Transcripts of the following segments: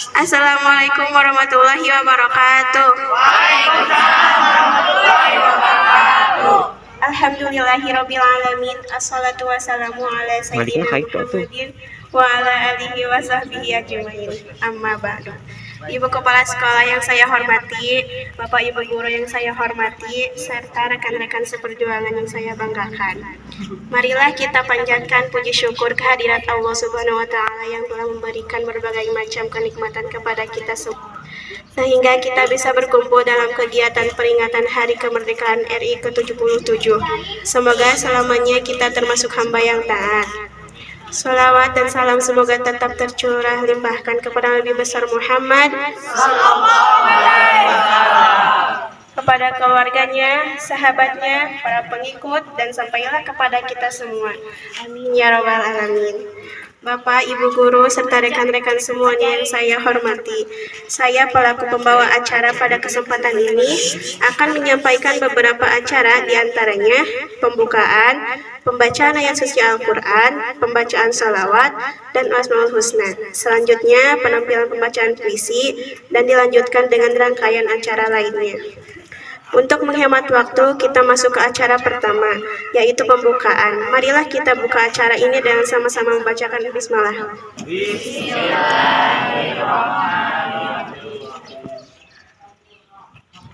Assalamualaikum warahmatullahi wabarakatuh. Alhamdulillahirabbil alamin. Assalatu wassalamu ala sayyidina Muhammadin wa ala alihi wa sahbihi ajmain. Amma ba'du. Ibu Kepala Sekolah yang saya hormati, Bapak Ibu Guru yang saya hormati, serta rekan-rekan seperjuangan yang saya banggakan. Marilah kita panjatkan puji syukur kehadirat Allah Subhanahu wa taala yang telah memberikan berbagai macam kenikmatan kepada kita semua, sehingga kita bisa berkumpul dalam kegiatan peringatan Hari Kemerdekaan RI ke-77. Semoga selamanya kita termasuk hamba yang taat. Sholawat dan salam semoga tetap tercurah limpahkan kepada Nabi besar Muhammad, kepada keluarganya, sahabatnya, para pengikut, dan sampailah kepada kita semua. Amin ya rabbal alamin. Bapak, Ibu Guru, serta rekan-rekan semuanya yang saya hormati, saya pelaku pembawa acara pada kesempatan ini akan menyampaikan beberapa acara, diantaranya pembukaan, pembacaan ayat suci Al-Quran, pembacaan salawat, dan Asmaul Husna. Selanjutnya, penampilan pembacaan puisi, dan dilanjutkan dengan rangkaian acara lainnya. Untuk menghemat waktu, kita masuk ke acara pertama, yaitu pembukaan. Marilah kita buka acara ini dengan sama-sama membacakan Bismillah.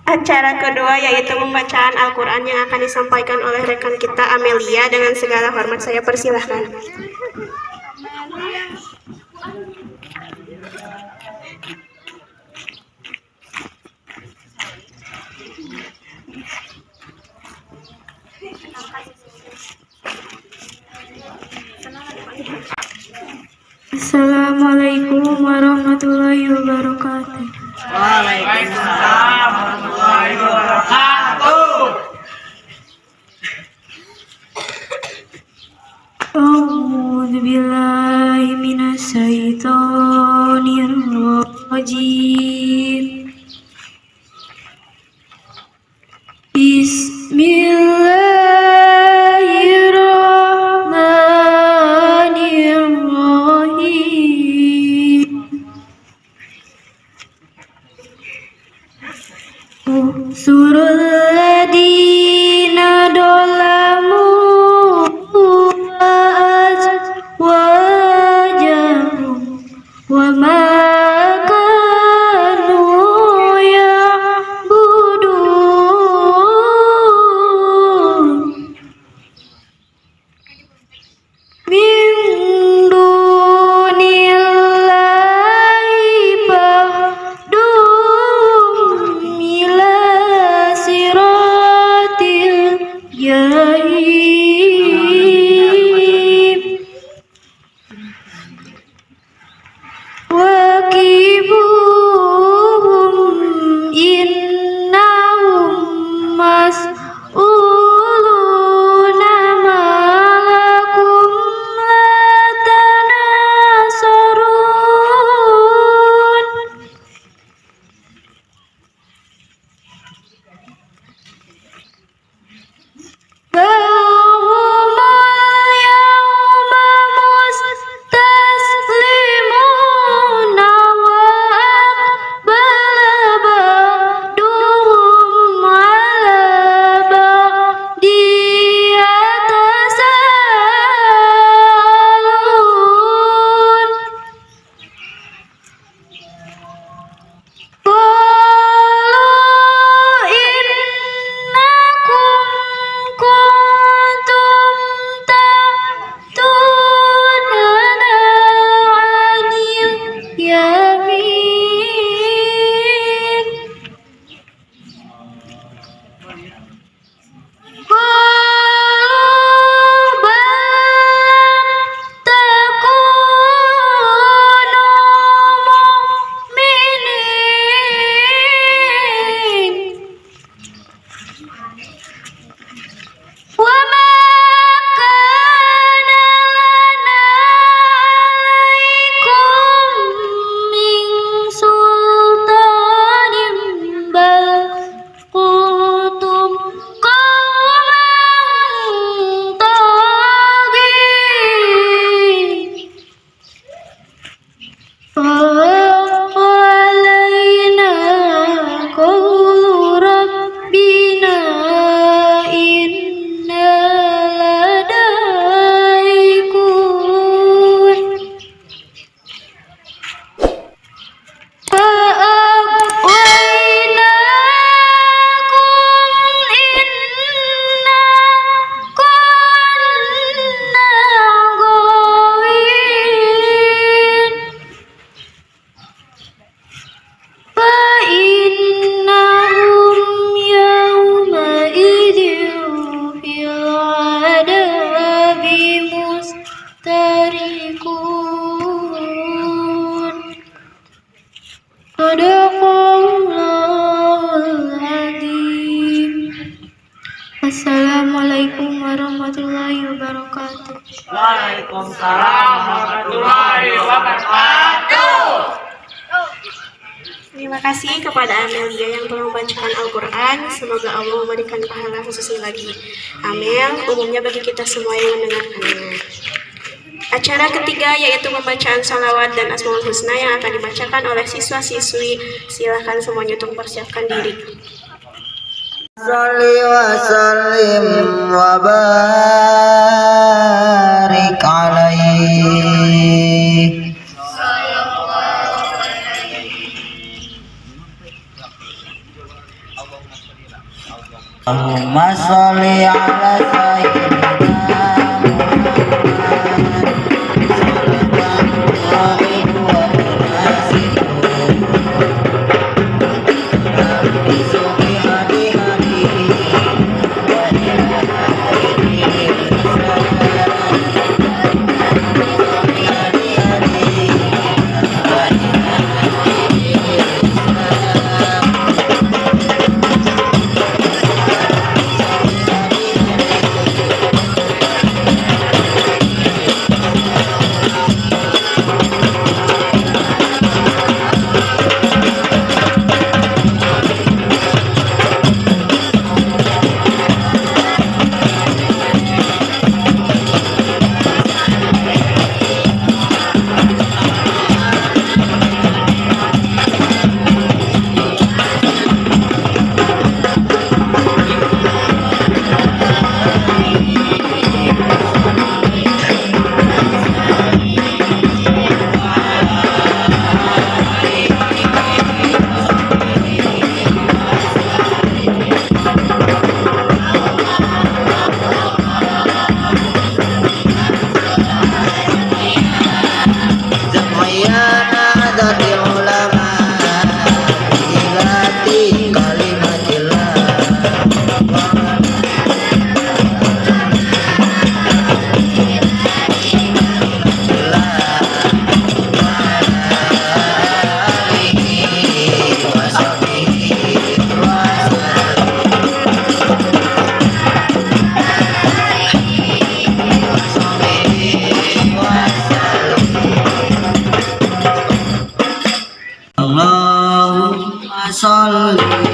Acara kedua yaitu pembacaan Al-Quran yang akan disampaikan oleh rekan kita Amelia. Dengan segala hormat saya persilahkan. Assalamualaikum warahmatullahi wabarakatuh. Waalaikumsalam warahmatullahi wabarakatuh. A'udzu billahi minasy syaithanir rajim. Bismillahirrahmanirrahim. Surul ladina dolamu wajahum wa ma kanu ya'budun min dunillahi fahdum ila Sadaqallahul Azim. Assalamualaikum warahmatullahi wabarakatuh. Waalaikumsalam warahmatullahi wabarakatuh. Terima kasih kepada Amelia yang telah membacakan Al-Quran. Semoga Allah memberikan pahala khususnya lagi. Amin. Umumnya bagi kita semua yang mendengarkannya. Acara ketiga yaitu pembacaan salawat dan Asmaul Husna yang akan dibacakan oleh siswa-siswi. Silakan semuanya untuk mempersiapkan diri. Salli wa sallim wa barik alaihi. Allahumma sholli ala sayyidina Allahumma sholli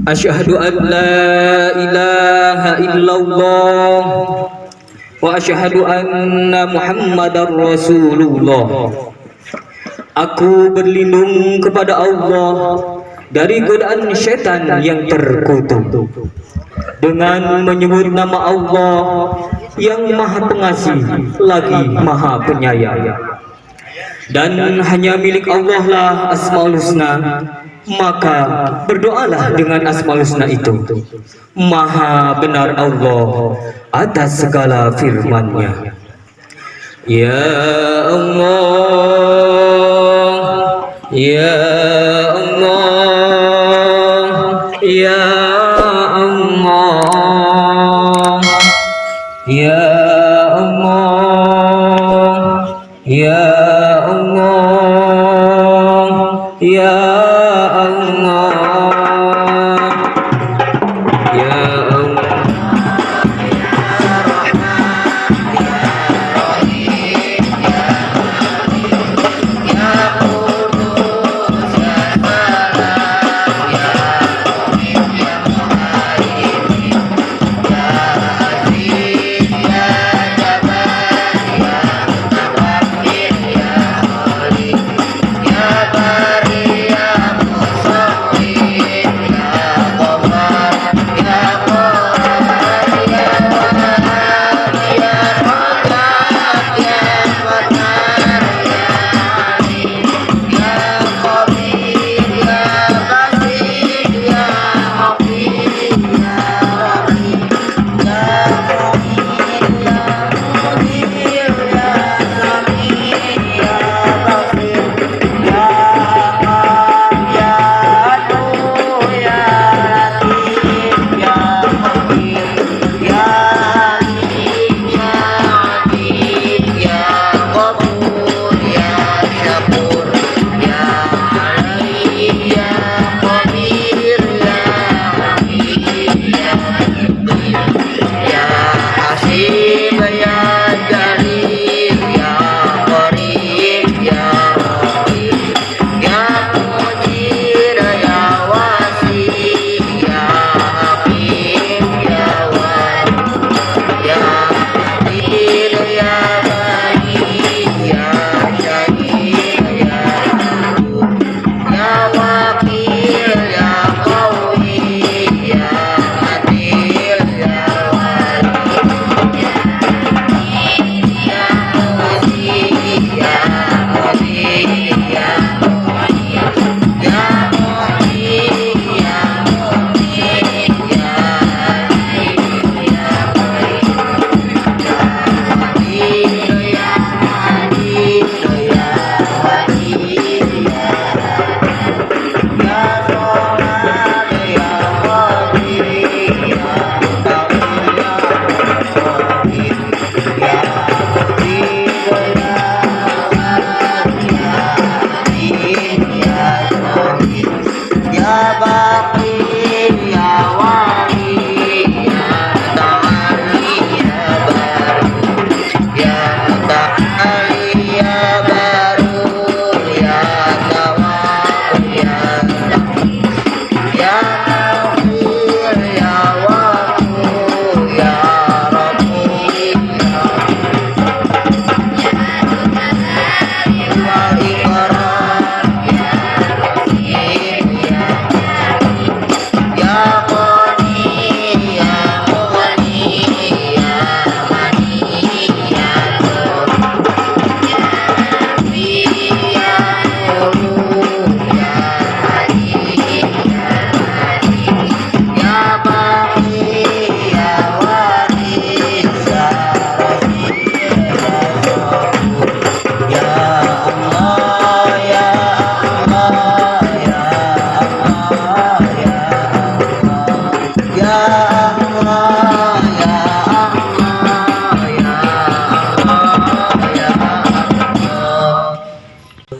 Asyhadu an la ilaha illallah wa asyhadu anna Muhammadar Rasulullah. Aku berlindung kepada Allah dari godaan syaitan yang terkutuk dengan menyebut nama Allah yang Maha Pengasih lagi Maha Penyayang. Dan hanya milik Allah lah Asmaul Husna, maka berdoalah dengan Asmaul Husna itu. Maha benar Allah atas segala firman-Nya. Ya Allah, Ya Allah, Ya Allah, Ya Allah, Ya Allah. Ya Allah, Ya Allah.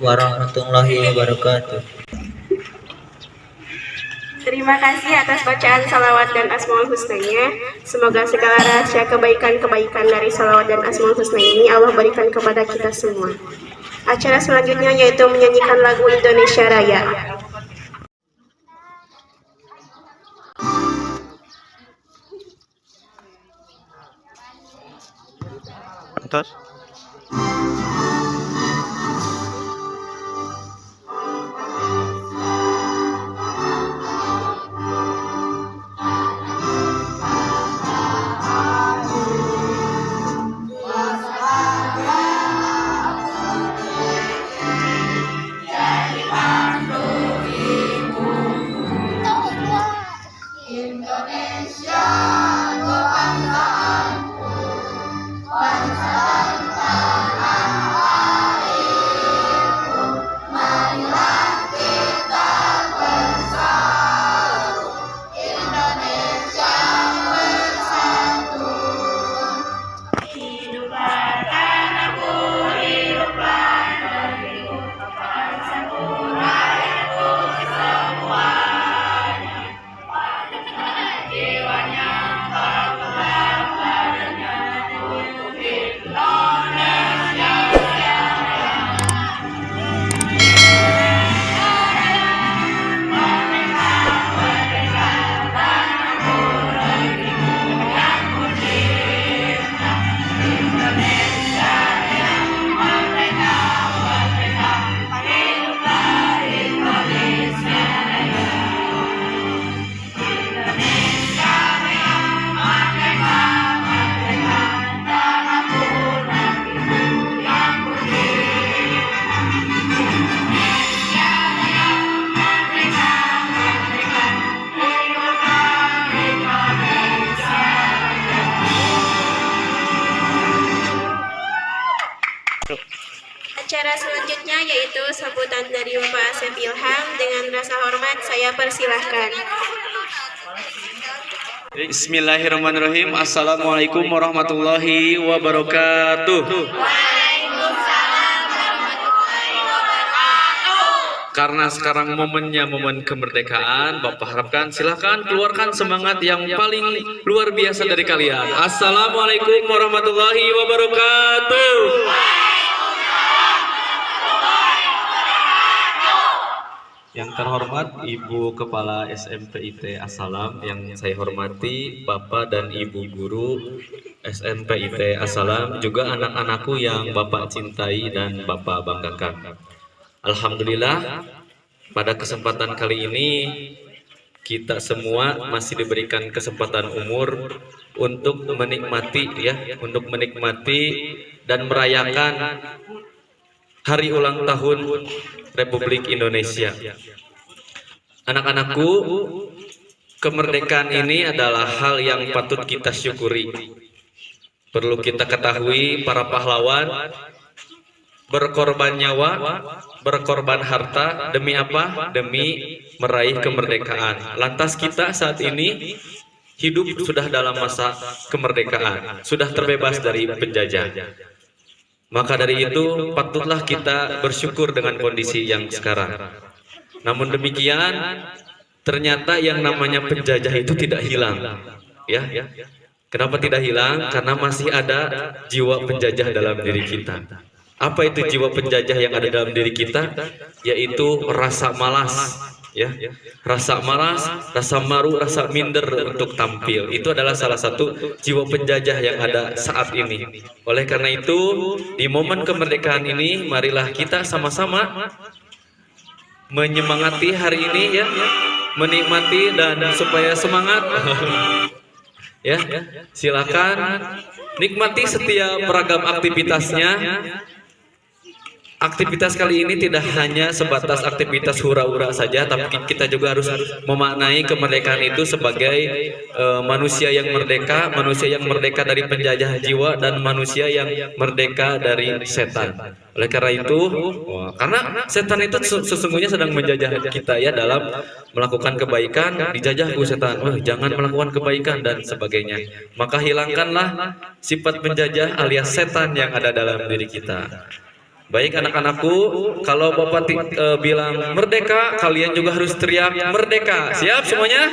Warahmatullahi wabarakatuh. Terima kasih atas bacaan salawat dan asmaul husnanya. Semoga segala rahasia kebaikan-kebaikan dari salawat dan asmaul husna ini Allah berikan kepada kita semua. Acara selanjutnya yaitu menyanyikan lagu Indonesia Raya. Terus? Indonesia, doa sambutan dari Bapak Asep Ilham. Dengan rasa hormat saya persilahkan. Bismillahirrahmanirrahim. Assalamualaikum warahmatullahi wabarakatuh. Karena sekarang momennya momen kemerdekaan, Bapak harapkan silakan keluarkan semangat yang paling luar biasa dari kalian. Assalamualaikum warahmatullahi wabarakatuh. Yang terhormat Ibu Kepala SMPIT As-Salam, yang saya hormati Bapak dan Ibu Guru SMPIT As-Salam, juga anak-anakku yang Bapak cintai dan Bapak banggakan. Alhamdulillah, pada kesempatan kali ini kita semua masih diberikan kesempatan umur untuk menikmati dan merayakan hari ulang tahun Republik Indonesia. Anak-anakku, kemerdekaan ini adalah hal yang patut kita syukuri. Perlu kita ketahui, para pahlawan berkorban nyawa, berkorban harta, demi apa? Demi meraih kemerdekaan. Lantas kita saat ini hidup sudah dalam masa kemerdekaan, sudah terbebas dari penjajah. Maka dari itu patutlah kita bersyukur dengan kondisi yang sekarang. Namun demikian, ternyata yang namanya penjajah itu tidak hilang. Ya, kenapa tidak hilang? Karena masih ada jiwa penjajah dalam diri kita. Apa itu jiwa penjajah yang ada dalam diri kita? Yaitu rasa malas, ya, rasa malas, rasa maru, rasa minder untuk tampil. Itu adalah salah satu jiwa penjajah yang ada saat ini. Oleh karena itu, di momen kemerdekaan ini, marilah kita sama-sama menyemangati hari ini, ya, menikmati dan supaya semangat. Ya, silakan nikmati setiap beragam aktivitasnya. Aktivitas kali ini tidak hanya sebatas aktivitas hura-hura saja, tapi kita juga harus memaknai kemerdekaan itu sebagai manusia yang merdeka dari penjajah jiwa, dan manusia yang merdeka dari setan. Oleh karena itu, karena setan itu sesungguhnya sedang menjajah kita, ya, dalam melakukan kebaikan, dijajah setan. Jangan melakukan kebaikan dan sebagainya. Maka hilangkanlah sifat penjajah alias setan yang ada dalam diri kita. Baik anak-anakku, kalau Bapak bilang merdeka, kalian juga harus teriak merdeka. Siap semuanya?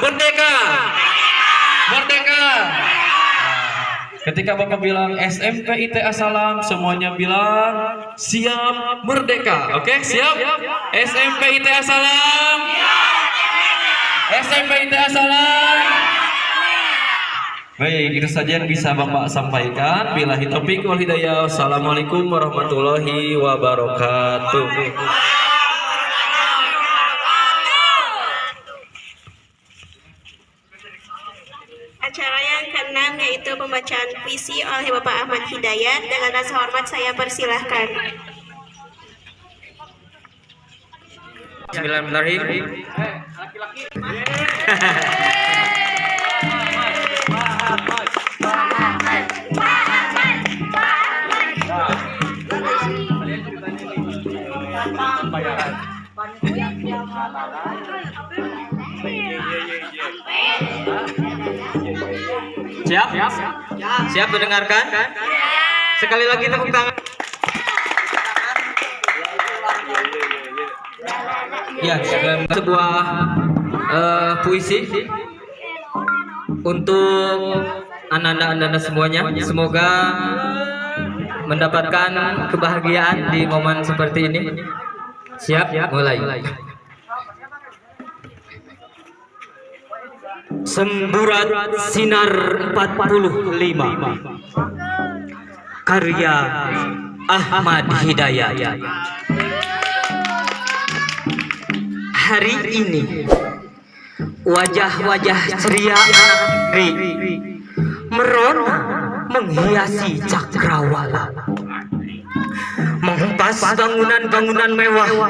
Merdeka! Merdeka! Ketika Bapak bilang SMPIT As-Salam, semuanya bilang siap merdeka. Oke, siap? SMPIT As-Salam. SMPIT As-Salam. Baik, itu saja yang bisa Bapak sampaikan. Billahi taufiq wal hidayah. Assalamualaikum warahmatullahi wabarakatuh. Acara yang keenam yaitu pembacaan puisi oleh Bapak Ahmad Hidayat. Dengan rasa hormat saya persilahkan. Bismillahirrahmanirrahim. Siap? Siap mendengarkan? Sekali lagi tepuk tangan. Ya, sebuah puisi untuk anak-anak semuanya. Semoga mendapatkan kebahagiaan di momen seperti ini. Siap? Mulai. Semburat Sinar 45, karya Ahmad Hidayat. Hari ini wajah-wajah ceria anak negeri merona menghiasi cakrawala, menghempas bangunan-bangunan mewah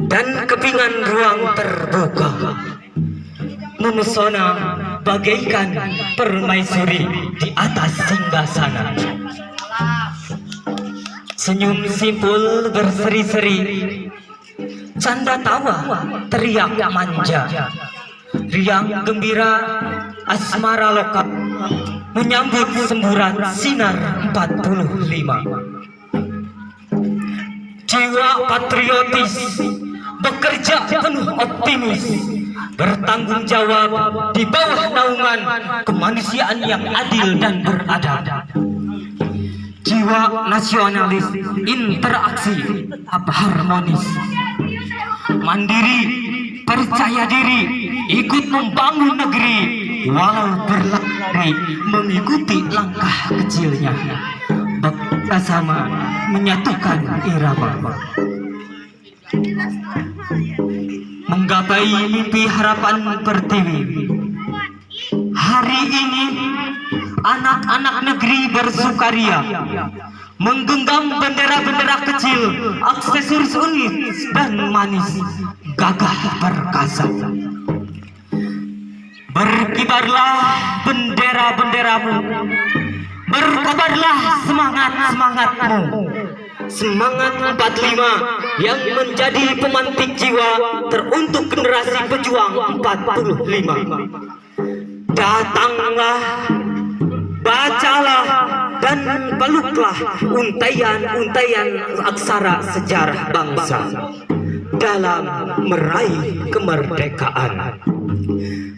dan kepingan ruang terbuka, memesona bagaikan permaisuri di atas singgasana. Senyum simpul berseri-seri, canda tawa teriak manja, riang gembira asmara lokal menyambut semburan sinar 45. Jiwa patriotis bekerja penuh optimis, bertanggung jawab di bawah naungan kemanusiaan yang adil dan beradab. Jiwa nasionalis interaksi harmonis, mandiri, percaya diri, ikut membangun negeri walau berlari mengikuti langkah kecilnya, bersama menyatukan irama, menggapai mimpi harapan pertiwi. Hari ini anak-anak negeri bersukaria menggenggam bendera-bendera kecil, aksesoris unik dan manis, gagah perkasa. Berkibarlah bendera-benderamu, berkobarlah semangat-semangatmu, semangat 45 yang menjadi pemantik jiwa teruntuk generasi pejuang 45. Datanglah, bacalah dan peluklah untaian-untaian aksara sejarah bangsa dalam meraih kemerdekaan.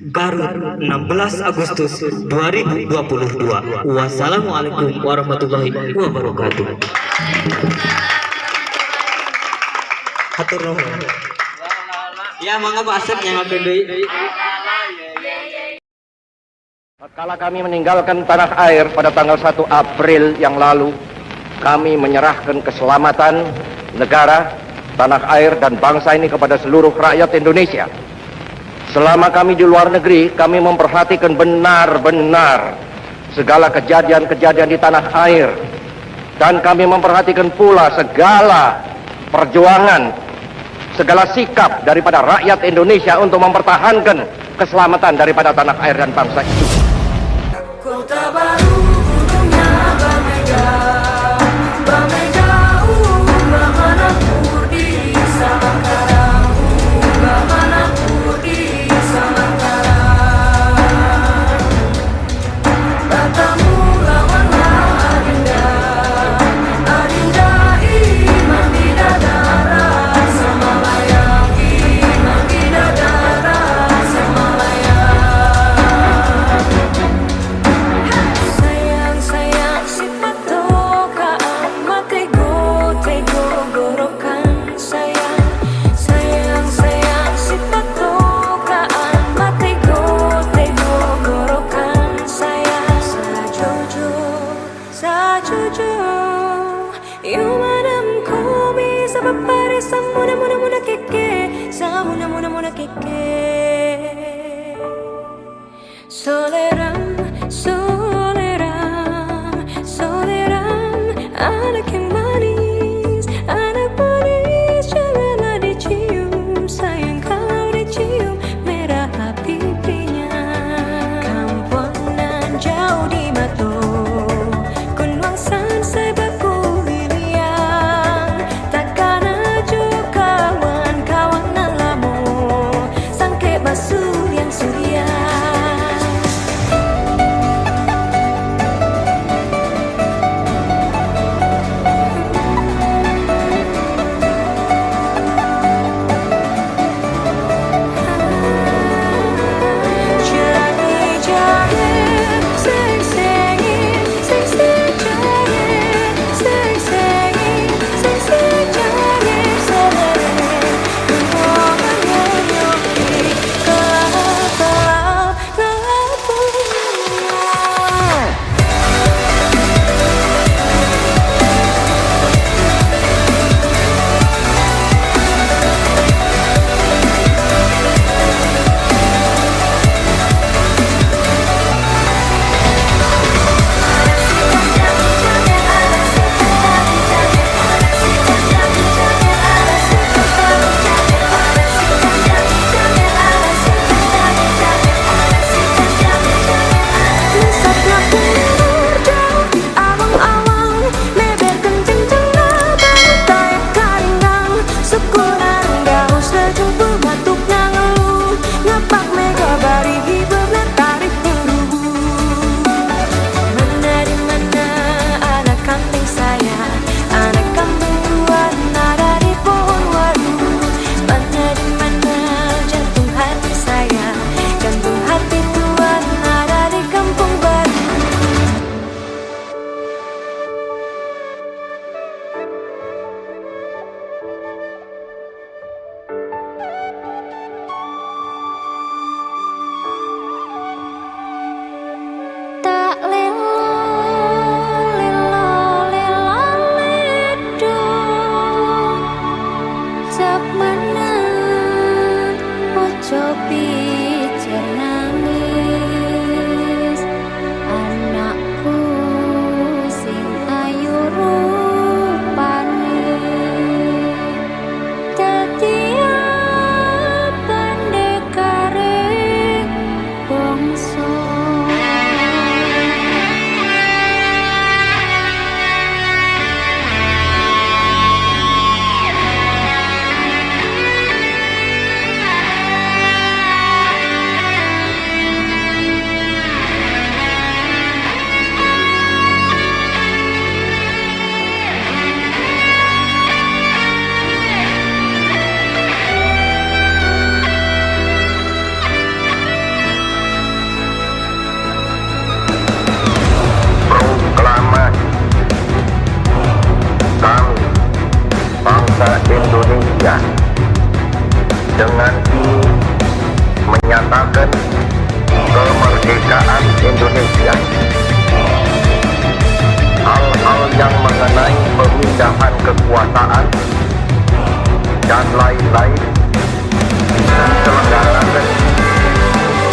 Garut, 16 Agustus 2022. Wassalamualaikum warahmatullahi wabarakatuh. Hatur nuhun. Ya, mangga Pak Asep yang akan deui. Kala kami meninggalkan tanah air pada tanggal 1 April yang lalu, kami menyerahkan keselamatan negara, tanah air, dan bangsa ini kepada seluruh rakyat Indonesia. Selama kami di luar negeri, kami memperhatikan benar-benar segala kejadian-kejadian di tanah air. Dan kami memperhatikan pula segala perjuangan, segala sikap daripada rakyat Indonesia untuk mempertahankan keselamatan daripada tanah air dan bangsa itu. Kota baru gunungnya Bamega, Bamega Bamana Purdi Samangkarang, Bamana Purdi Samangkarang. Batamu lawanlah Adinda, Adinda Imam Bidadara Samalayang, Imam Bidadara Samalayang. Sayang si patokaan makai go gorokan sayang si patokaan makai go gorokan sayang. Sajojo you madam komi sabapare samuna keke samuna keke. Soleram, anak yang manis, janganlah dicium, sayang kalau dicium merah pipinya. Kampunan jauh di Mato, Kunwangsan saya baku liliang, takkan aja kawan-kawan nalamu, sangke basur yang surya. dengan ini menyatakan kemerdekaan Indonesia. Hal-hal yang mengenai pemindahan kekuasaan dan lain-lain diselenggarakan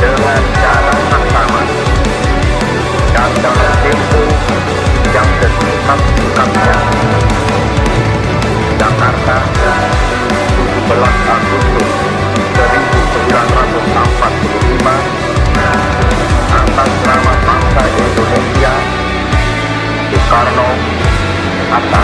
dengan cara saksama dan dalam tempo yang sesingkat-singkatnya. Jakarta, 17 Agustus 1945, atas nama bangsa Indonesia, Soekarno, Hatta.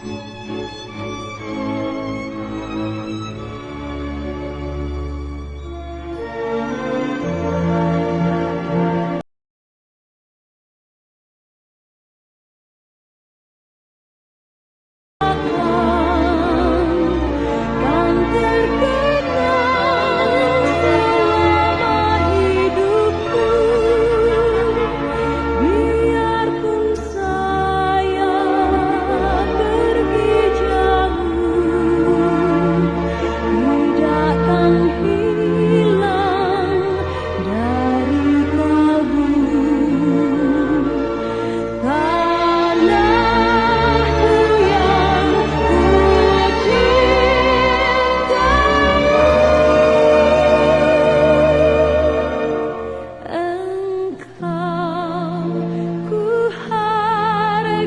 Kan terkenang selama hidupku. Biarpun saya pergi jauh, tidak akan hilang dari kalbu. Tanahku yang ku cintai, engkau ku hargai.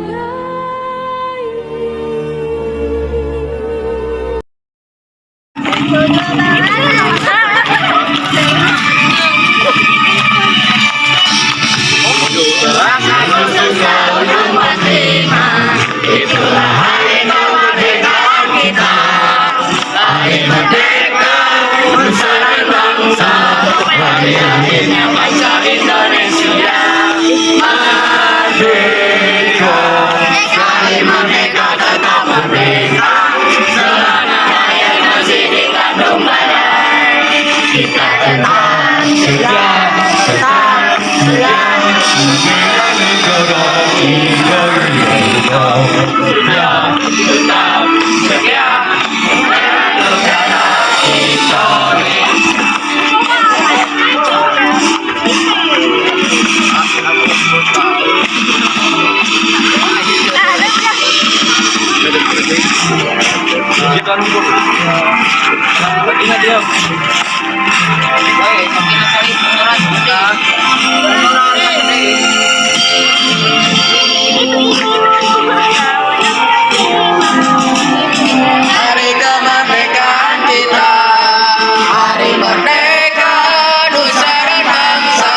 Hari kemerdekaan kita, hari merdeka nusa dan bangsa,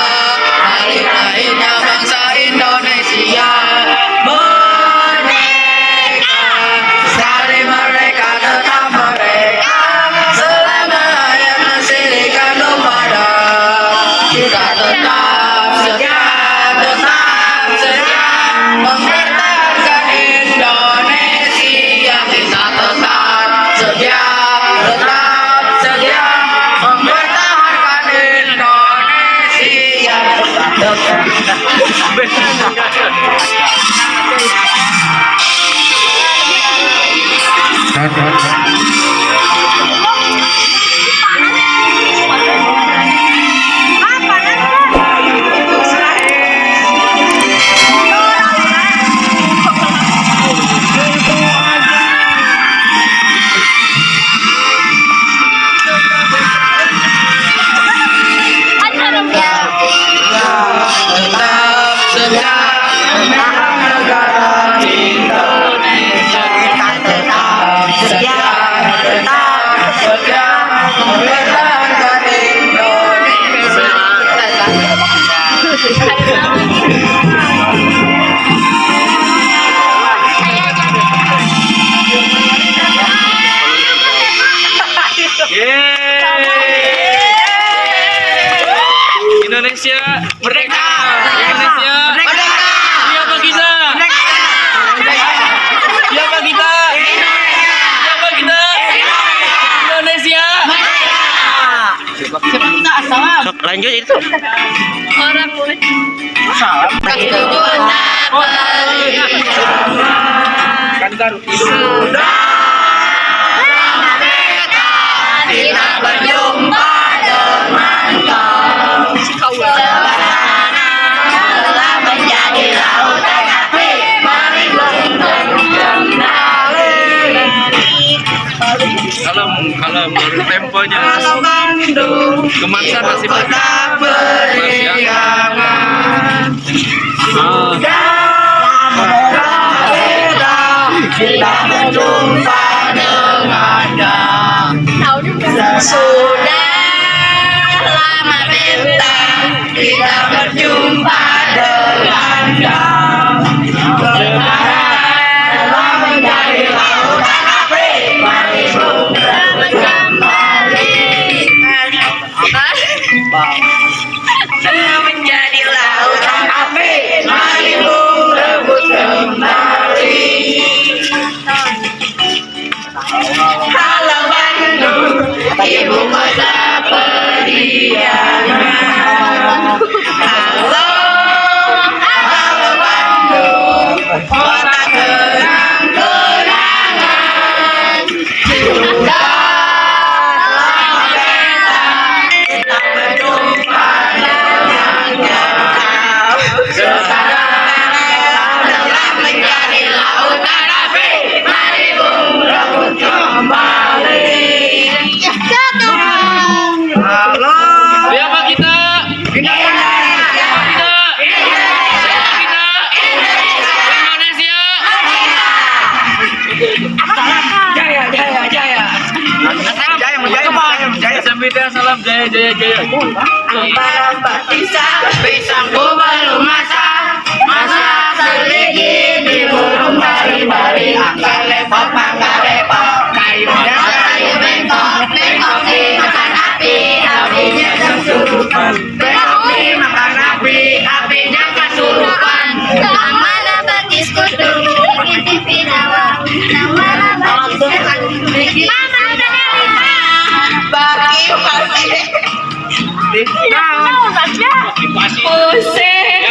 hari lahirnya bangsa Indonesia. Merdeka, sekali merdeka tetap merdeka, selama hayat masih dikandung badan. Kita tetap setia mempertahankan Indonesia. Kita tetap setia mempertahankan Indonesia. Tetap setia mempertahankan negara Indonesia. Kita tetap setia mempertahankan Indonesia. Indonesia merdeka! Indonesia merdeka! Siapa kita? Siapa kita? Siapa kita? Indonesia merdeka! Siapa kita? Assalam. Lanjut itu. Orang boleh. Salam. Sudah lama beta tidak berjumpa dengan kau. Telah menjadi lautan api, mari kembali. Kalem baru temponya. Kemansa masih Tetap beriangan. Sudah lama beta tidak berjumpa dengannya. Sudah lama beta tidak berjumpa dengannya. Sekarang telah menjadi ibu kota periangan. Halo, halo Bandung, kota kenang-kenangan. Sudah lama beda, kita berjumpa dengan jauh. Sekarang telah menjadi lautan api, mari bung kembali. Halo. Siapa kita? Indonesia. Indonesia. Jaya, jaya, jaya. Jaya, Sambida, salam jaya, jaya, jaya. Ambar pisangku belum masak, masak seligi di burung bari-bari, angkat lepot, mangga repot, kayunya kayu bengkok, bengkok dimakan api, apinya kesurupan, bengkok dimakan api, apinya kesurupan. Nama batis kudu, intip pinawa, nama batis kudu, mama udah lima, bagi pasti. Pusing,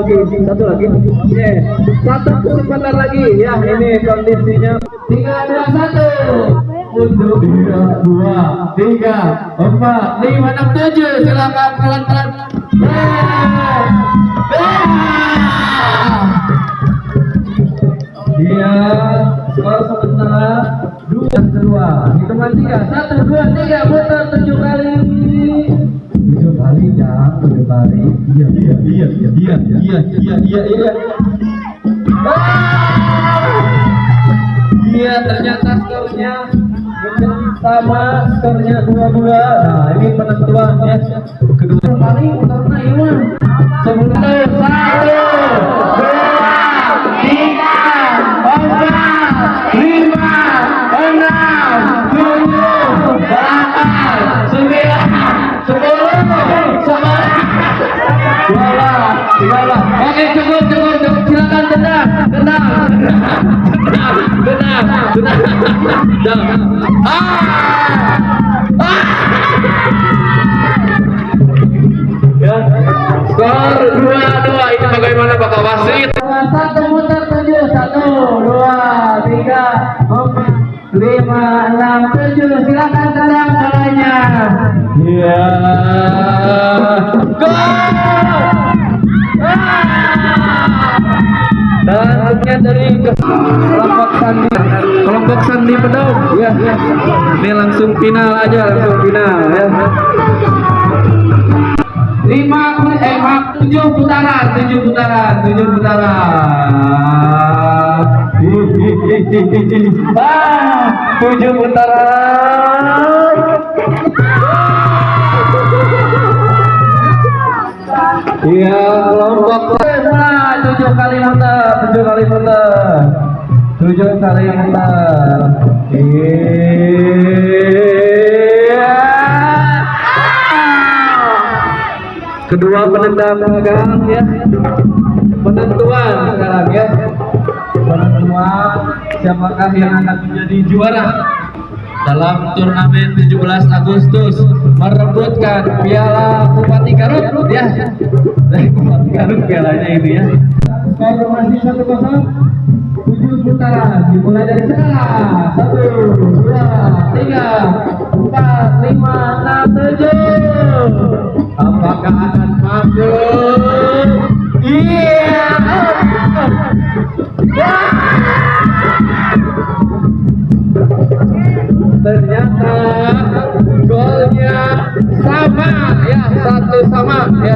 Oke, satu lagi. Oke, satu sebentar lagi ya. Ini kondisinya 3, 2, 1. Untuk 3, 2, 3, 4, 5, 6, 7. Silakan pelan-pelan. Dia skor sementara 2-2. Hitungan 3, 1, 2, 3, putar 7 kali. 7 kali ya, 7 kali. Iya, ternyata skornya sama, skornya 2-2. Nah, ini penentuannya. Kedua kali karena Iwan. Sebelum 1, 2, 3, 4, 5, 6, 7, 8, 9, 10, 11, 12. Oke, cukup. Sudah. Jangan. Ya. Skor 2-2. Ini bagaimana Bapak Wasit? 1 muter 7, 1, 2, 3, 4, 5, 6, 7. Silakan tendang bolanya. Iya. Gol. Dan tentunya dari kelompok Sandi Pedau. Ya, ya. Ini langsung final aja, langsung final ya. 7 putaran. 7 putaran. Ah, 7 putaran. Iya, kelompok 7 kali muter. 7 kali muter. Iya. kedua penendang gagal ya. Penentuan sekarang ya. Penentuan siapakah yang akan menjadi juara dalam turnamen 17 Agustus merebutkan Piala Bupati Garut ya. Bupati Garut pialanya ini ya. Skor masih 1-0. 7 putaran dimulai dari sekarang. 1, 2, 3, 4, 5, 6, 7. Apakah akan masuk? Iya. Ternyata golnya sama ya, 1-1 ya.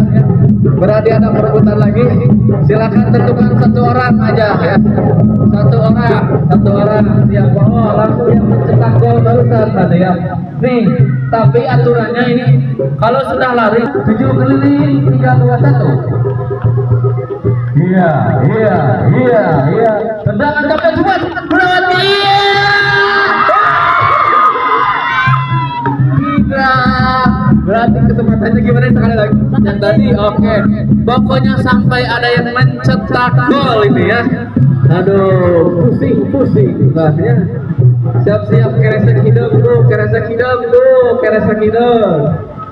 Berarti ada perebutan lagi. Silakan tentukan 1 orang aja ya. 1 orang siapa? Oh, langsung yang mencetak gol barusan tadi ya. Nih, tapi aturannya ini kalau sudah lari 7 keliling 3, 2, 1. Iya. Tendangan sampai semua. Berarti berarti kesempatannya gimana sekali lagi? Yang tadi oke. Pokoknya sampai ada yang mencetak gol ini ya. Aduh, pusing. Nah, ya. Siap-siap keresek hidung tuh.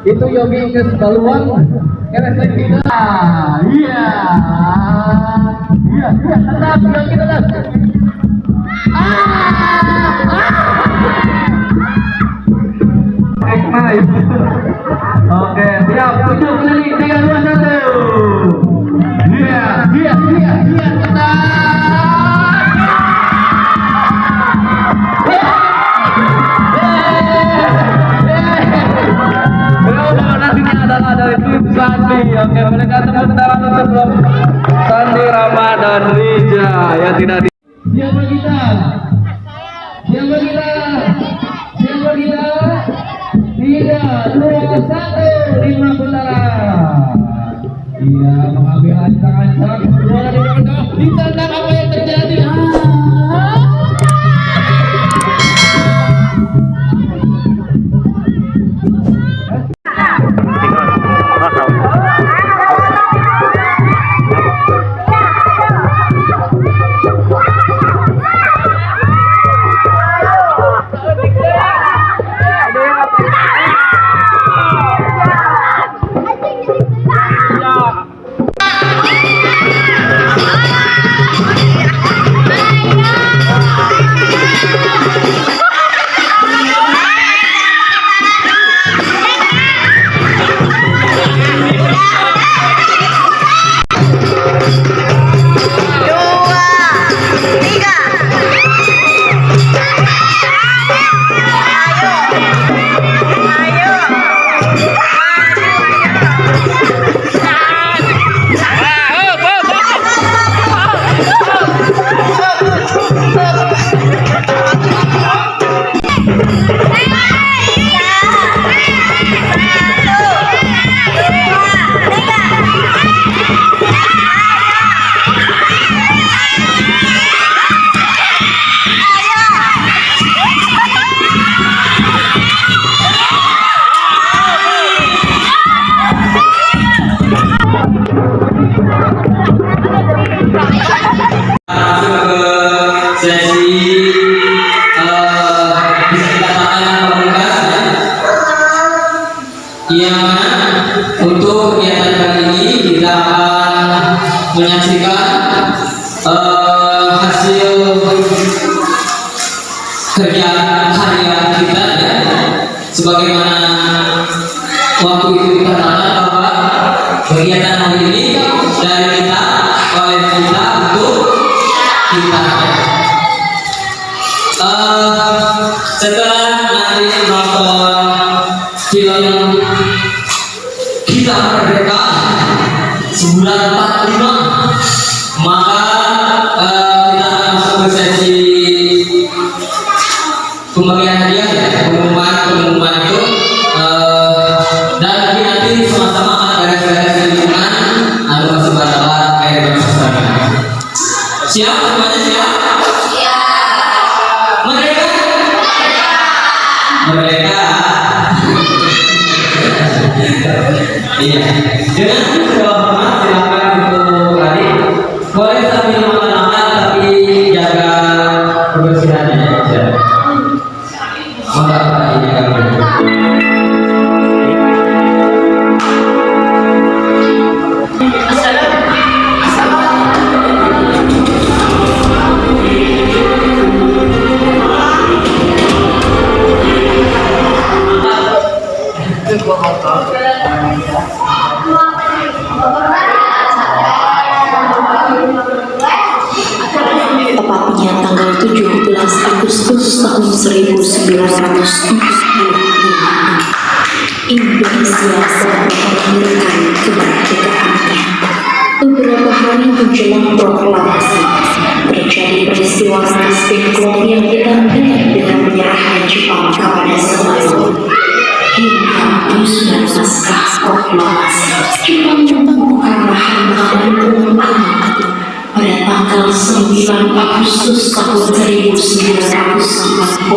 Itu Yogi ke baluan. Keresek hidung. Iya. Tetap Yogi tetap. Oke, siap. 7 keliling 3, 2, 1. Iya, tetap. Nantinya adalah dari tim Sandi. Oke, mereka tepuk tangan untuk Sandi Rama dan Rija yang tidak di. Siapa kita? 3, 2, 1. 5 putaran. Iya, mengambil ancang-ancang. Bola di belakang. Ditendang, apa yang terjadi? untuk kegiatan kali ini kita akan menyaksikan hasil kerja harian kita ya. Sebagaimana waktu itu dikatakan bahwa kegiatan hari ini dari kita, oleh kita, untuk kita. Setelah nanti nonton film Kita Merdeka 1945, maka kita akan masuk ke sesi pembagian hadiah ya, pengumuman itu, dan nanti sama-sama akan beres-beres lingkungan atau masih batalan air bersama. Siap semuanya, siap? Merdeka? Merdeka. Iya. Dengan segala hormat silakan untuk adik boleh sambil makan-makan tapi jaga kebersihannya ya. Maka ini kami. Tepatnya tanggal 17 Agustus tahun 1945, Indonesia sedang melahirkan kemerdekaannya. Beberapa hari menjelang proklamasi, terjadi peristiwa Spinklok yang ditandai dengan menyerahnya Jepang kepada Semarang. Hingga musnah naskah proklamasi, Jepang menemukan lahan aman pada tanggal 9 Agustus tahun 1945.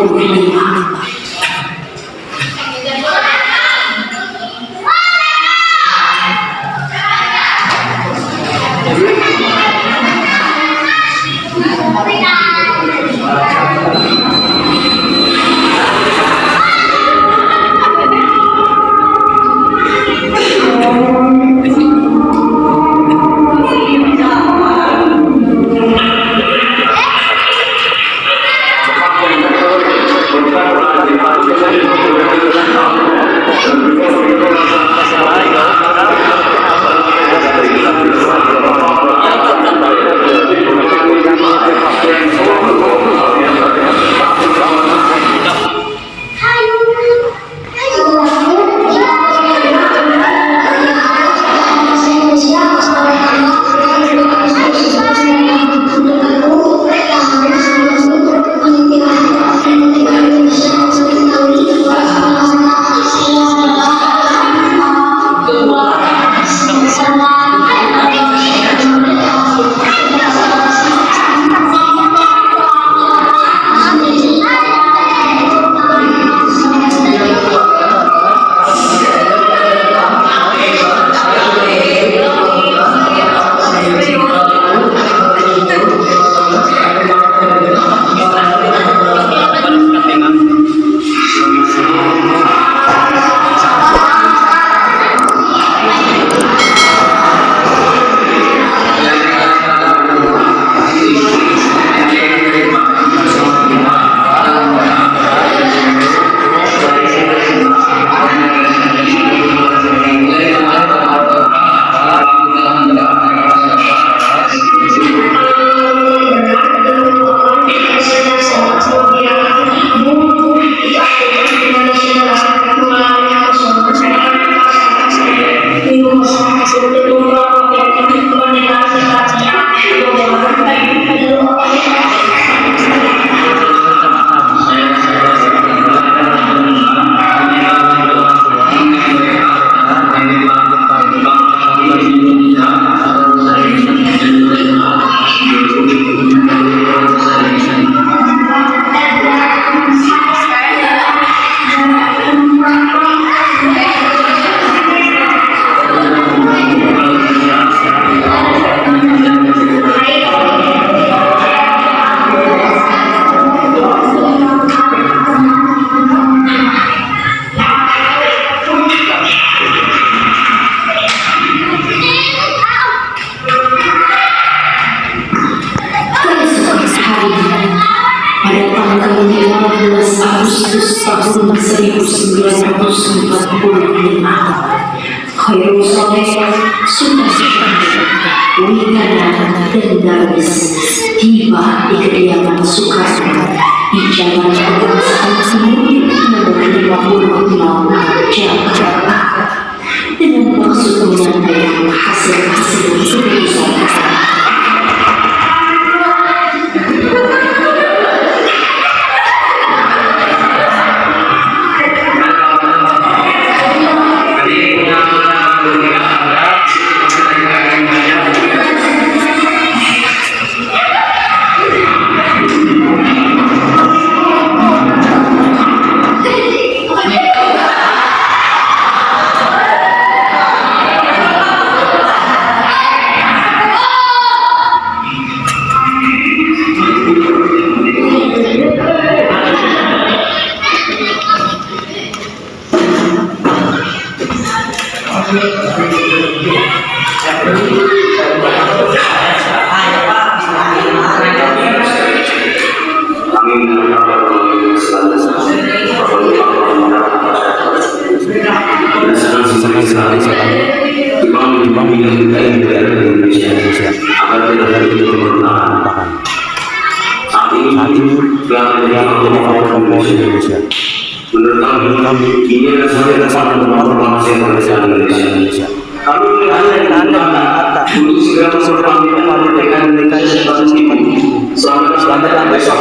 Khairul Soleh, Sultan Wigana dan Darwis tiba di kediaman Soekarno di Jalan Kebangsaan Semarang nomor 56 Jakarta dengan maksud menyampaikan hasil-hasil keputusan Menurut kami, ini adalah salah satu masalah Indonesia. Kami mengatakan untuk segera memperbaiki selamat besok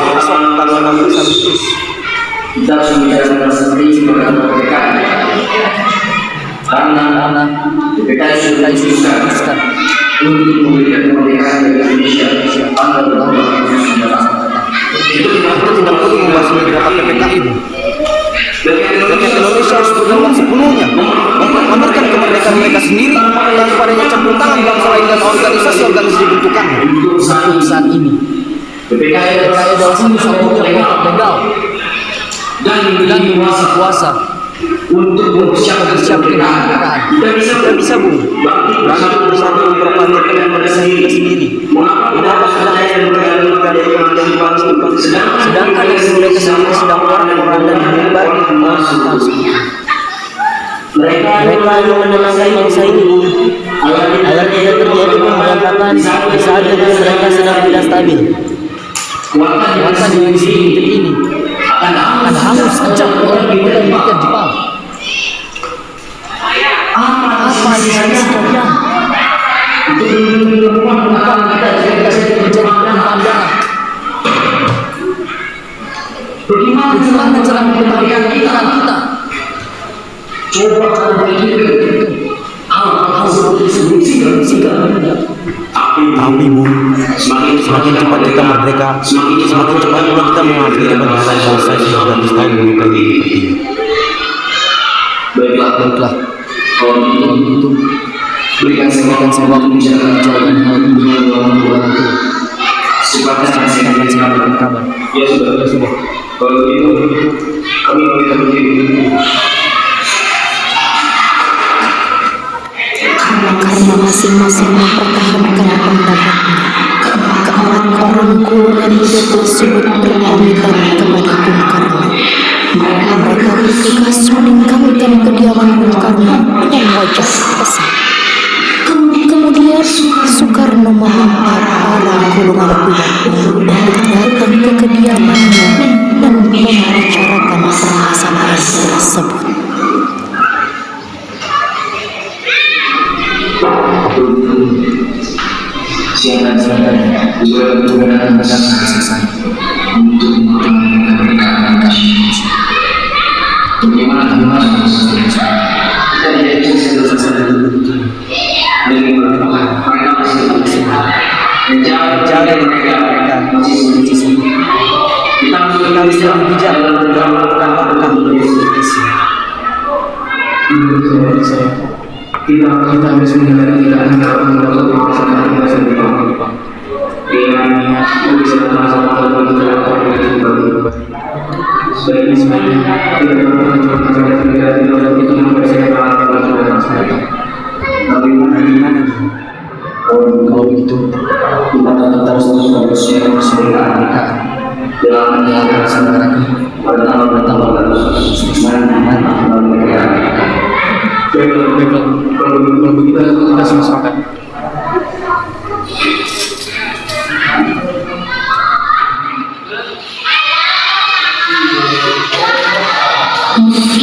tanggal 16 Agustus. Kita sudah sendiri kemerdekaan. Karena kita sudah disebutkan untuk memberikan kemerdekaan bagi Indonesia tanggal 16 Agustus. Itu tidak perlu membahas beberapa PPKI. Rakyat Indonesia harus berdampak sepenuhnya memberikan kemerdekaan mereka sendiri tanpa adanya campur tangan bangsa lain dan organisasi bentukannya. Untuk saat ini, PPKI adalah satu-satunya kelompok legal dan memiliki kuasa untuk mempersiapkan kemerdekaan. Kita bisa bangkit bersama memperpanjangkan kemerdekaan kita sendiri. Mengapa kita harus memberikan kemerdekaan bangsa sedangkan mereka sendiri sedang orang-orang dan menyebar mereka yang menenangkan bangsa ini agar tidak terjadi pemberontakan di saat negeri mereka sedang tidak stabil. Kekuatan yang sedikit ini akan hangus sejak oleh militer Jepang. Apa yang sekalian? Untuk membuat kita menjadi pandangan. Bagaimana cara mempertahankan kita? Coba berpikir. Tapi Bu, semakin cepat kita merdeka, semakin cepat pula kita mengakhiri penderitaan bangsa yang sudah bertahun melukai seperti ini. Baiklah. Kalau begitu, berikan saya waktu menjalankan hal ini dalam bulan itu. Sifatnya akan saya berikan kabar. Ya sudah. Kalau begitu, kami berikan diri. Karena masing-masing mempertahankan pendapatnya, keempat orang golongan muda tersebut berpamitan kepada Bung Karno. Mereka bergegas meninggalkan kediaman Bung Karno dengan wajah pesat. Kemudian Soekarno meminta para golongan muda untuk datang ke kediamannya dan membicarakan permasalahan tersebut. Silakan juga benar-benar selesai untuk mengamankan Indonesia. Bagaimana kita tidak bisa selesai dengan mereka masih mencari mereka masih kita harus lebih bijak dalam melakukan langkah Indonesia. Kita harus menghindari tidak melakukan perasaan Jepang. Dengan niat bisa sama-sama melakukan sebaiknya kita berjuang mencari dan kita mempersiapkan perasaan. Tapi bagaimana? Kalau begitu kita tetap harus bersiap kemerdekaan dalam melaksanakan pada tanggal 16 Agustus. Baiklah. Kalau begitu kita semua sepakat.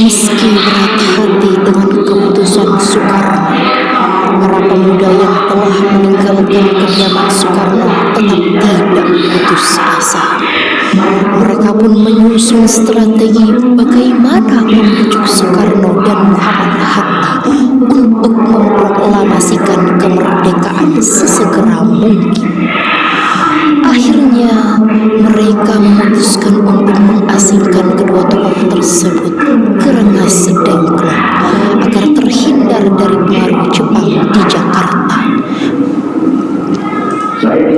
Meski berat hati dengan keputusan Soekarno, para pemuda yang telah meninggalkan kediaman Soekarno tetap tidak putus asa. Mereka pun menyusun strategi bagaimana membujuk Soekarno dan Muhammad Hatta untuk memproklamasikan kemerdekaan sesegera mungkin. Akhirnya, mereka memutuskan untuk mengasingkan kedua tokoh tersebut ke Rengas Dengklok agar terhindar dari pengaruh Jepang di Jakarta.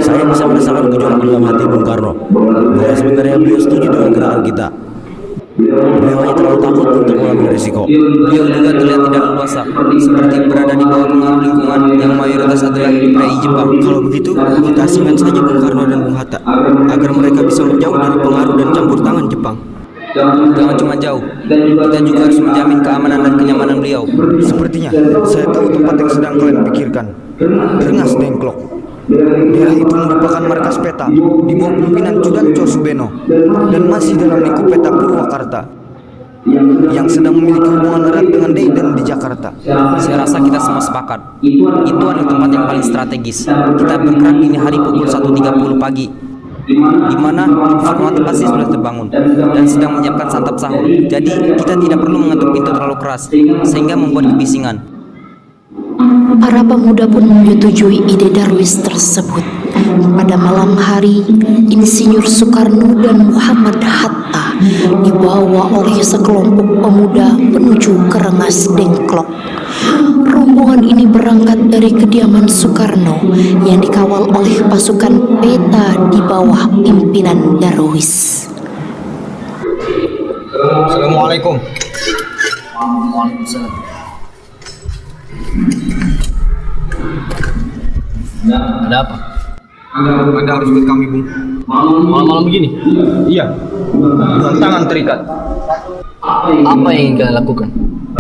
Saya bisa merasakan gejolak dalam hati Bung Karno bahwa sebenarnya beliau setuju dengan gerakan kita. Beliau hanya terlalu takut untuk mengambil risiko. Beliau juga terlihat tidak leluasa, seperti berada di bawah pengaruh lingkungan yang mayoritas adalah PI Jepang. Kalau begitu, kita asingkan saja Bung Karno dan Bung Hatta agar mereka bisa menjauh dari pengaruh dan campur tangan Jepang. Jangan cuma jauh, kita juga harus menjamin keamanan dan kenyamanan beliau. Sepertinya, saya tahu tempat yang sedang kalian pikirkan. Rengas Dengklok. Daerah itu merupakan markas peta di bawah pimpinan Chudancho Subeno dan masih dalam lingkup peta Purwakarta yang sedang memiliki hubungan erat dengan Deden di Jakarta. Saya rasa kita semua sepakat. Itu adalah tempat yang paling strategis. Kita bergerak dini hari pukul 1.30 pagi, di mana Fatmawati pasti sudah terbangun dan sedang menyiapkan santap sahur. Jadi kita tidak perlu mengetuk pintu terlalu keras sehingga membuat kebisingan. Para pemuda pun menyetujui ide Darwis tersebut. Pada malam hari, Insinyur Soekarno dan Muhammad Hatta dibawa oleh sekelompok pemuda menuju ke Rengas Dengklok. Rombongan ini berangkat dari kediaman Soekarno yang dikawal oleh pasukan peta di bawah pimpinan Darwis. Assalamualaikum. Ada apa? Anda harus ikut kami, Bung. Malam-malam begini? Iya. Dengan tangan terikat. Apa yang ingin kalian lakukan?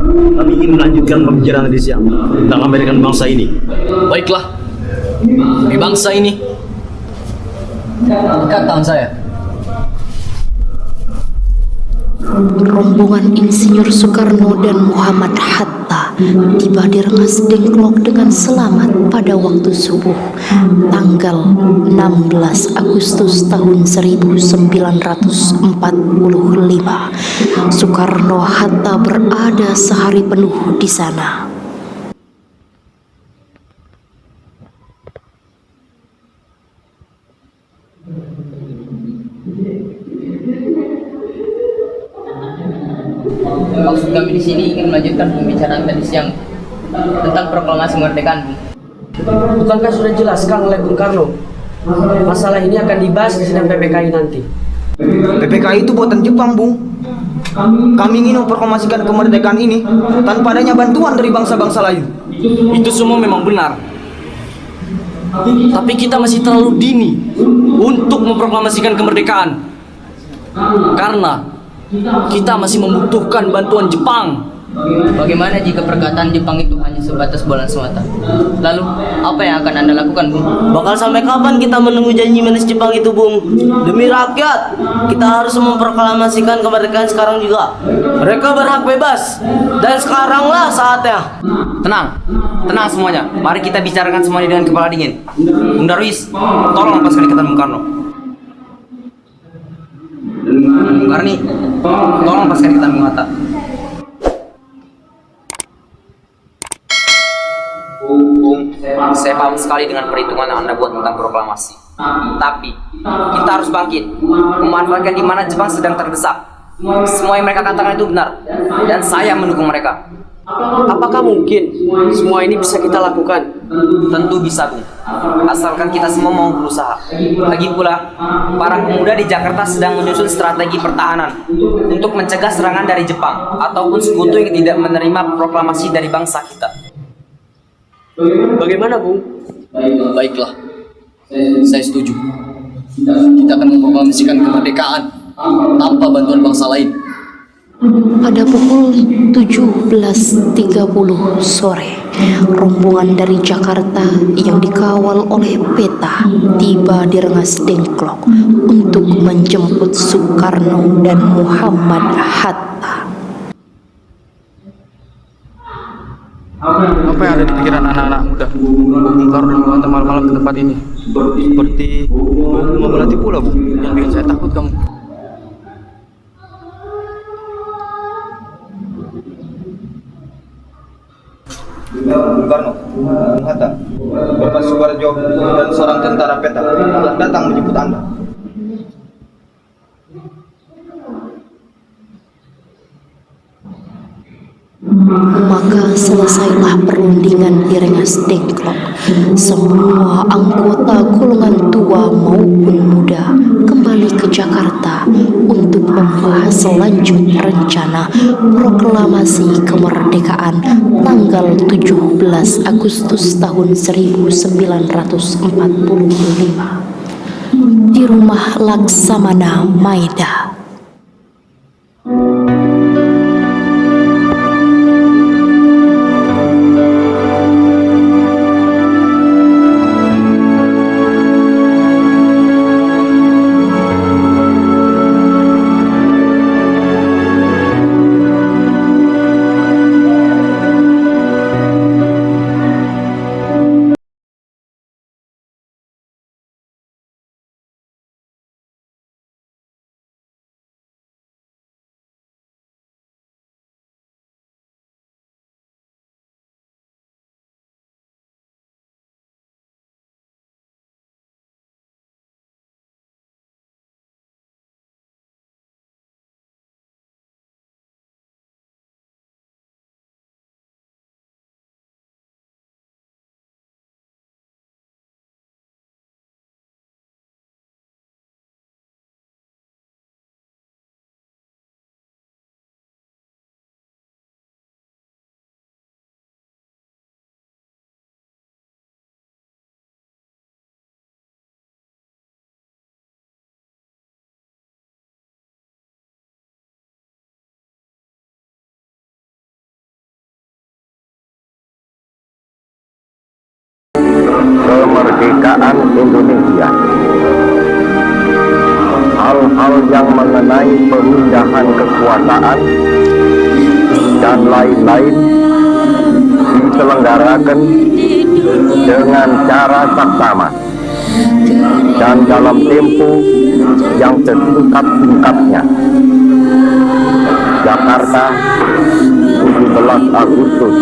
Kami ingin melanjutkan pembicaraan di siang tentang American bangsa ini. Baiklah. Di bangsa ini, ikat tangan saya. Rombongan Insinyur Soekarno dan Muhammad Hatta tiba di Rengas Dengklok dengan selamat pada waktu subuh tanggal 16 Agustus tahun 1945. Soekarno Hatta berada sehari penuh di sana. Maksud kami di sini ingin melanjutkan pembicaraan tadi siang tentang proklamasi kemerdekaan. Bukankah sudah jelaskan oleh Bung Karno? Masalah ini akan dibahas di sidang PPKI nanti. PPKI itu buatan Jepang, Bung. Kami ingin memproklamasikan kemerdekaan ini tanpa adanya bantuan dari bangsa-bangsa lain. Itu semua memang benar. Tapi kita masih terlalu dini untuk memproklamasikan kemerdekaan. Karena kita masih membutuhkan bantuan Jepang. Bagaimana jika perkataan Jepang itu hanya sebatas bola semata? Lalu, apa yang akan Anda lakukan, Bung? Bakal sampai kapan kita menunggu janji manis Jepang itu, Bung? Demi rakyat, kita harus memproklamasikan kemerdekaan sekarang juga. Mereka berhak bebas, dan sekaranglah saatnya. Tenang semuanya. Mari kita bicarakan semuanya dengan kepala dingin. Bung Darwis, tolong lepaskan ikatan Bung Karno. Bung Karni, tolong lepaskan ikatan Bung Hatta. Bung, saya paham sekali dengan perhitungan yang Anda buat tentang proklamasi. Tapi, kita harus bangkit, memanfaatkan di mana Jepang sedang terdesak. Semua yang mereka katakan itu benar, dan saya mendukung mereka. Apakah mungkin semua ini bisa kita lakukan? Tentu bisa, Bung. Asalkan kita semua mau berusaha. Lagi pula, para pemuda di Jakarta sedang menyusun strategi pertahanan untuk mencegah serangan dari Jepang ataupun sekutu yang tidak menerima proklamasi dari bangsa kita. Bagaimana, Bung? Baiklah, saya setuju. Kita akan memproklamasikan kemerdekaan tanpa bantuan bangsa lain. Pada pukul 17.30 sore, rombongan dari Jakarta yang dikawal oleh Peta tiba di Rengas Dengklok untuk menjemput Soekarno dan Muhammad Hatta. Apa yang ada di pikiran anak-anak muda Bung Karno dan mengantar malam-malam ke tempat ini? Seperti mau melatih pula, Bu. Yang bikin saya takut kamu. Bung Karno, Bung Hatta, Bapak Subarjo, dan seorang tentara Peta telah datang menjemput Anda. Maka selesailah perundingan di Rengas Dengklok. Semua anggota golongan tua maupun muda kembali ke Jakarta untuk membahas lanjut rencana proklamasi kemerdekaan tanggal 17 Agustus tahun 1945 di rumah Laksamana Maida. Kemerdekaan Indonesia. Hal-hal yang mengenai pemindahan kekuasaan dan lain-lain diselenggarakan dengan cara saksama dan dalam tempo yang sesingkat-singkatnya. Jakarta, 17 Agustus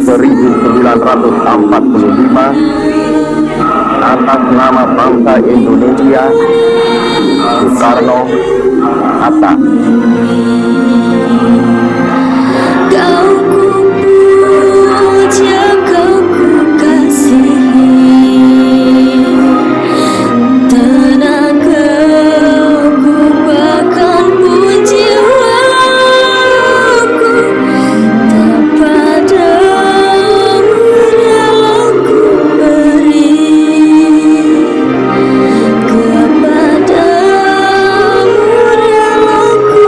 1945, atas nama bangsa Indonesia, Soekarno Hatta. Kau ku puja, kau ku kasihi, tenagaku bahkan pun jiwaku tak padamu rela ku beri, kepadamu rela ku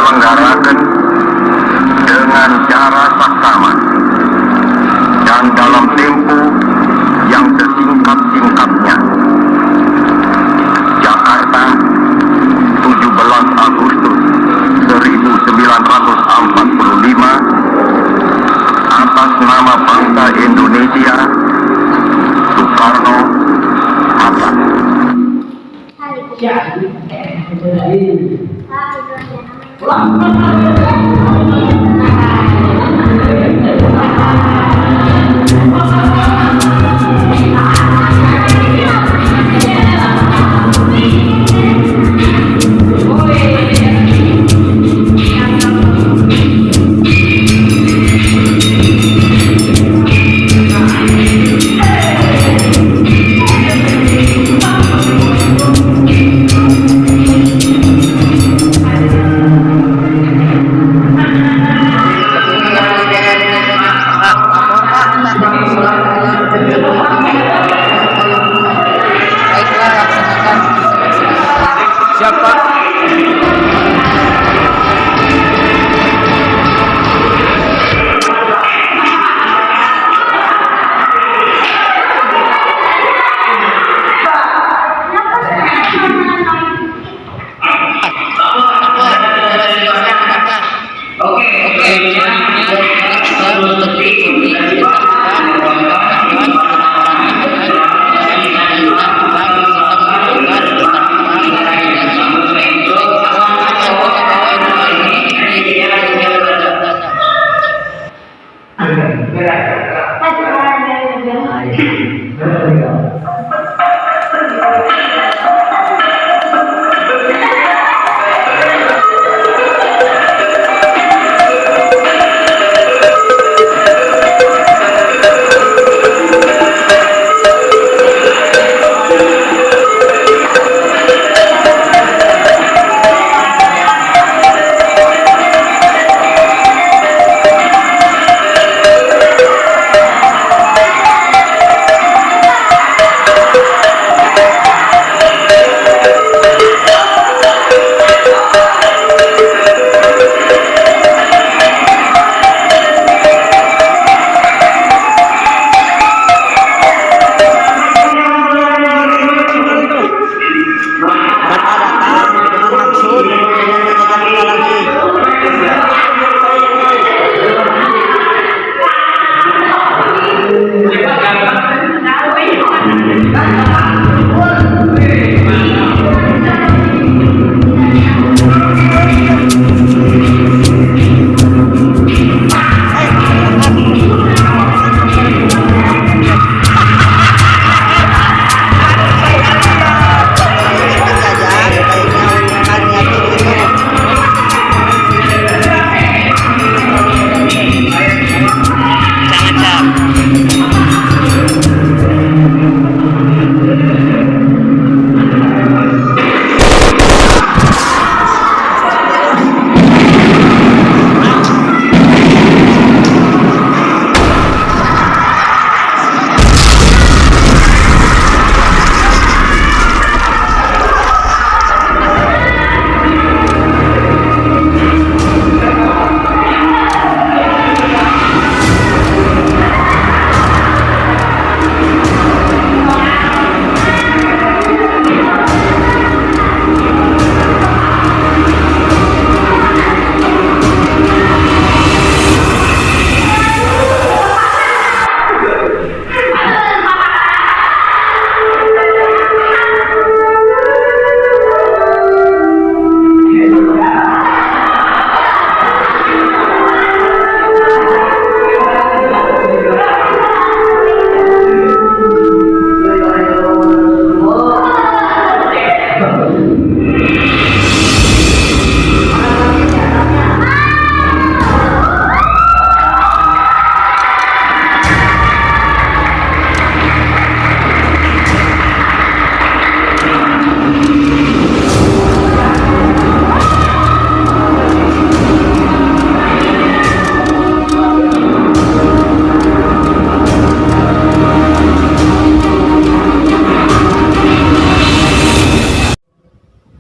diselenggarakan dengan cara saksama dan dalam tempo yang sesingkat-singkatnya. Jakarta, 17 Agustus 1945, atas nama bangsa Indonesia, Soekarno Hatta.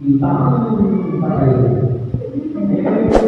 di tahun 1945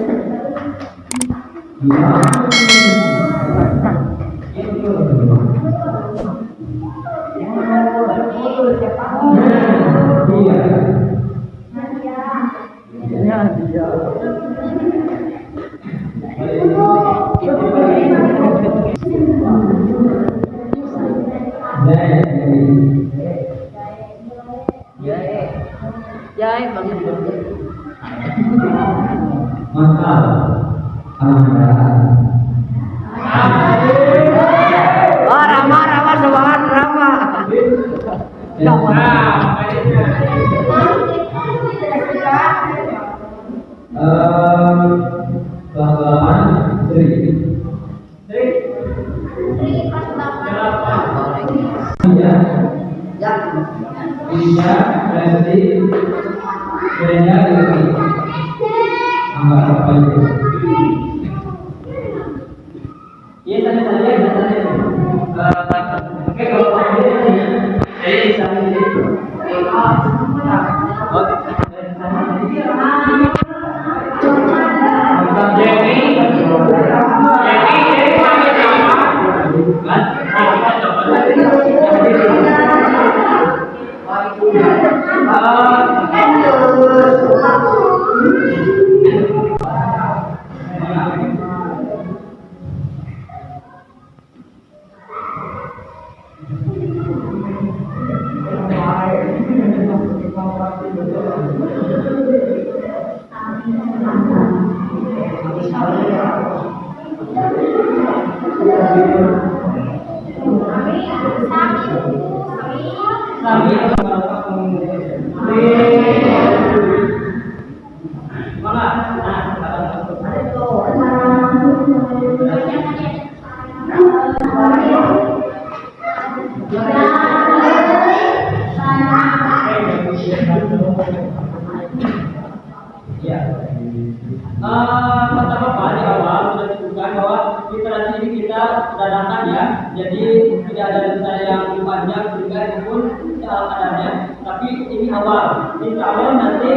Kata Bapak di awal sudah disebutkan bahwa literasi ini kita dadakan ya, jadi tidak ada rencana yang panjang sehingga itu pun kadarnya. Tapi ini awal, insya Allah nanti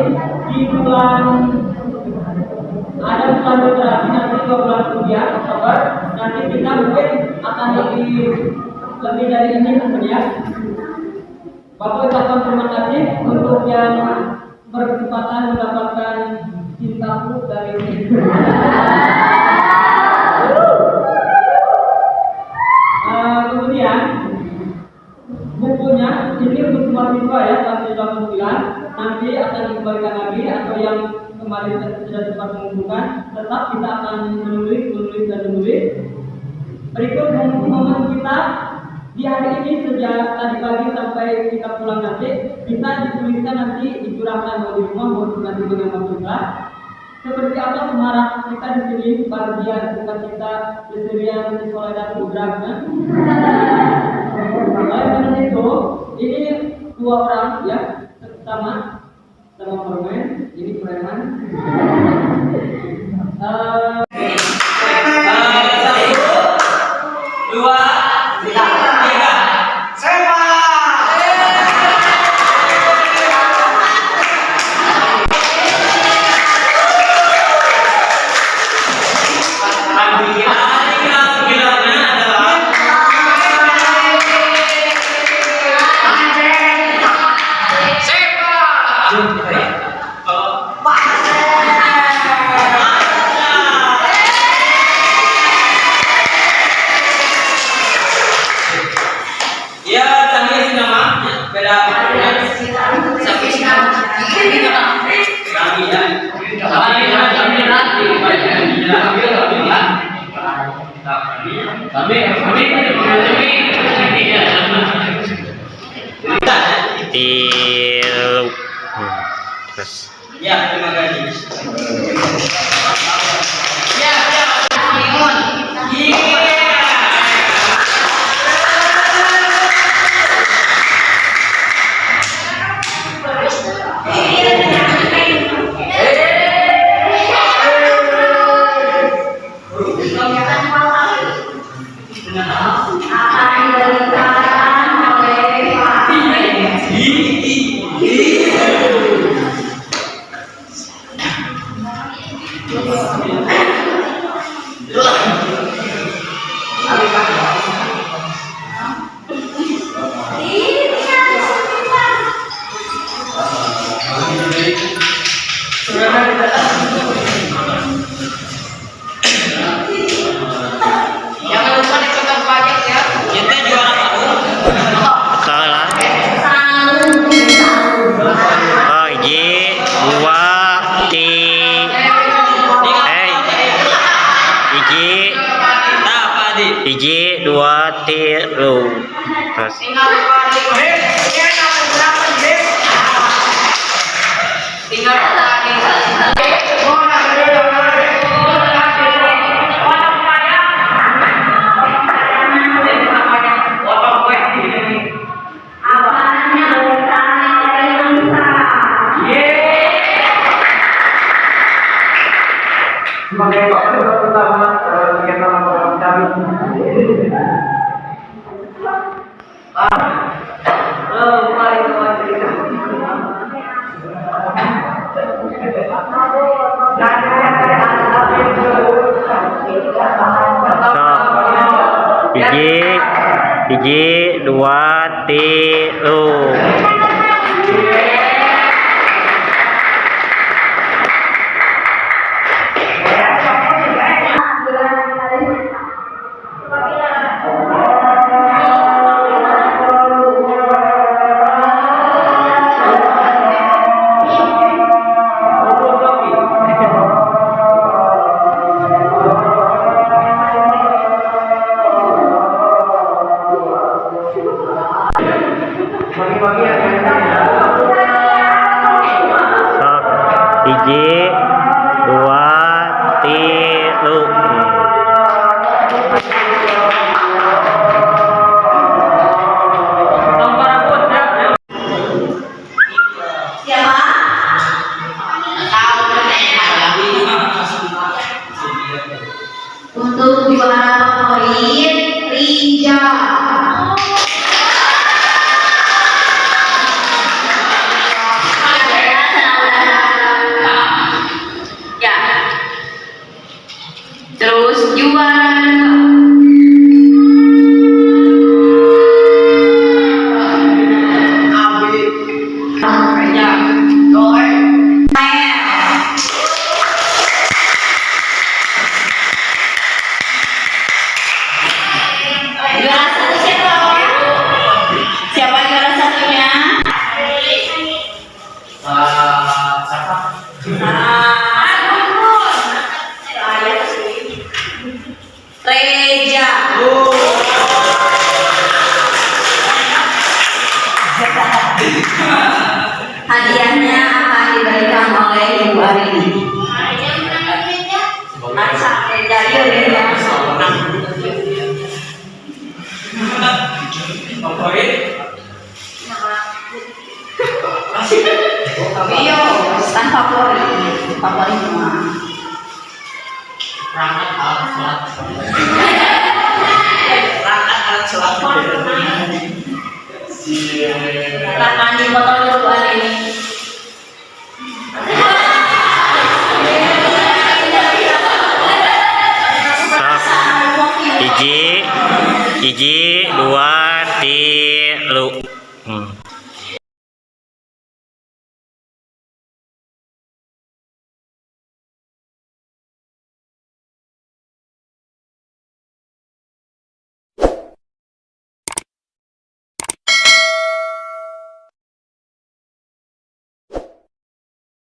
di bulan ada bulan literasi nanti 2 bulan kemudian Oktober nanti kita mungkin akan lebih dari ini ya. Bapak ucapkan terima kasih untuk yang berkesempatan mendapatkan cintaku dari kemudian bukunya ini untuk semua siswa ya kelas 9 nanti akan dikembalikan lagi atau yang kemarin sudah sempat mengumpulkan tetap kita akan menulis berikut momen kita di hari ini sejak tadi pagi sampai kita pulang nanti kita dituliskan nanti dicurahkan di rumah untuk nanti dengan kita seperti apa semarak kita di sini bahagia bukan kita keserian di Soledad Udang kan? Lain itu ini 2 orang ya sama permen ini preman. Ya, terima kasih. Ya. lu. Terus Sebagai faktor pertama kegiatan program kami. Hiji, dua, tilu. Hiji, dua, tilu. Untuk juara favorit Rija. Ya. Terus juara Reja. Hadiahnya akan diberikan oleh Ibu Arini. Masa Reja Reja. Iyo, stand favorit semua. Perangkat alat sholat. Mandi botol dulu ini. Hiji, dua, tilu.